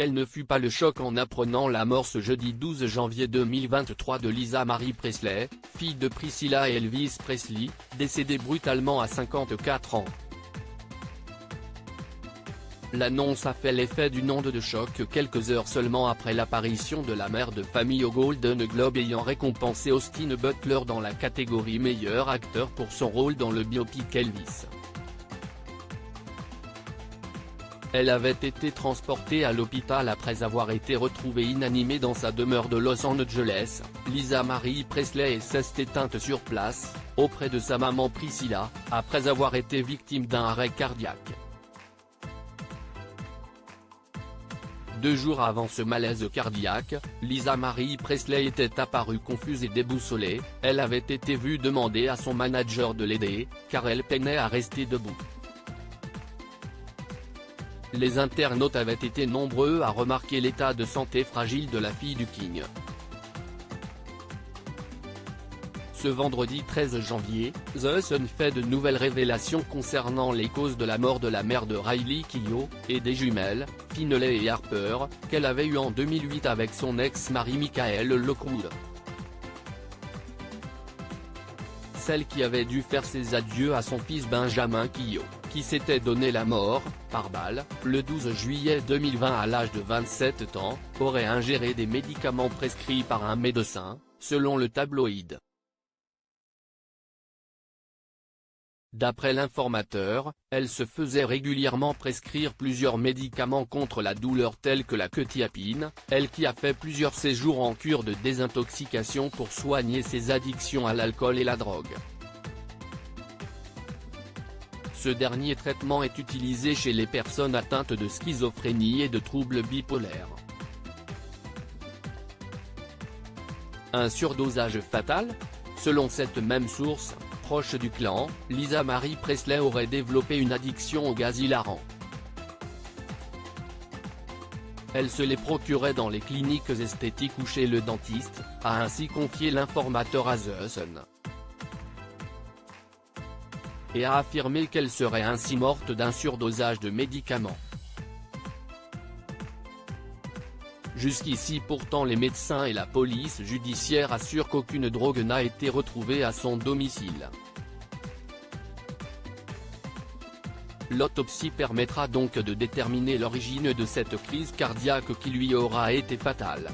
Quel ne fut pas le choc en apprenant la mort ce jeudi 12 janvier 2023 de Lisa Marie Presley, fille de Priscilla et Elvis Presley, décédée brutalement à 54 ans. L'annonce a fait l'effet d'une onde de choc quelques heures seulement après l'apparition de la mère de famille au Golden Globe ayant récompensé Austin Butler dans la catégorie meilleur acteur pour son rôle dans le biopic Elvis. Elle avait été transportée à l'hôpital après avoir été retrouvée inanimée dans sa demeure de Los Angeles. Lisa Marie Presley s'est éteinte sur place, auprès de sa maman Priscilla, après avoir été victime d'un arrêt cardiaque. 2 jours avant ce malaise cardiaque, Lisa Marie Presley était apparue confuse et déboussolée. Elle avait été vue demander à son manager de l'aider, car elle peinait à rester debout. Les internautes avaient été nombreux à remarquer l'état de santé fragile de la fille du King. Ce vendredi 13 janvier, The Sun fait de nouvelles révélations concernant les causes de la mort de la mère de Riley Keough, et des jumelles, Finlay et Harper, qu'elle avait eues en 2008 avec son ex-mari Michael Lockwood. Celle qui avait dû faire ses adieux à son fils Benjamin Keough, qui s'était donné la mort, par balle, le 12 juillet 2020 à l'âge de 27 ans, aurait ingéré des médicaments prescrits par un médecin, selon le tabloïd. D'après l'informateur, elle se faisait régulièrement prescrire plusieurs médicaments contre la douleur tels que la quetiapine, elle qui a fait plusieurs séjours en cure de désintoxication pour soigner ses addictions à l'alcool et la drogue. Ce dernier traitement est utilisé chez les personnes atteintes de schizophrénie et de troubles bipolaires. Un surdosage fatal ? Selon cette même source, proche du clan, Lisa Marie Presley aurait développé une addiction au gaz hilarant. Elle se les procurait dans les cliniques esthétiques ou chez le dentiste, a ainsi confié l'informateur à The Sun. Et a affirmé qu'elle serait ainsi morte d'un surdosage de médicaments. Jusqu'ici pourtant les médecins et la police judiciaire assurent qu'aucune drogue n'a été retrouvée à son domicile. L'autopsie permettra donc de déterminer l'origine de cette crise cardiaque qui lui aura été fatale.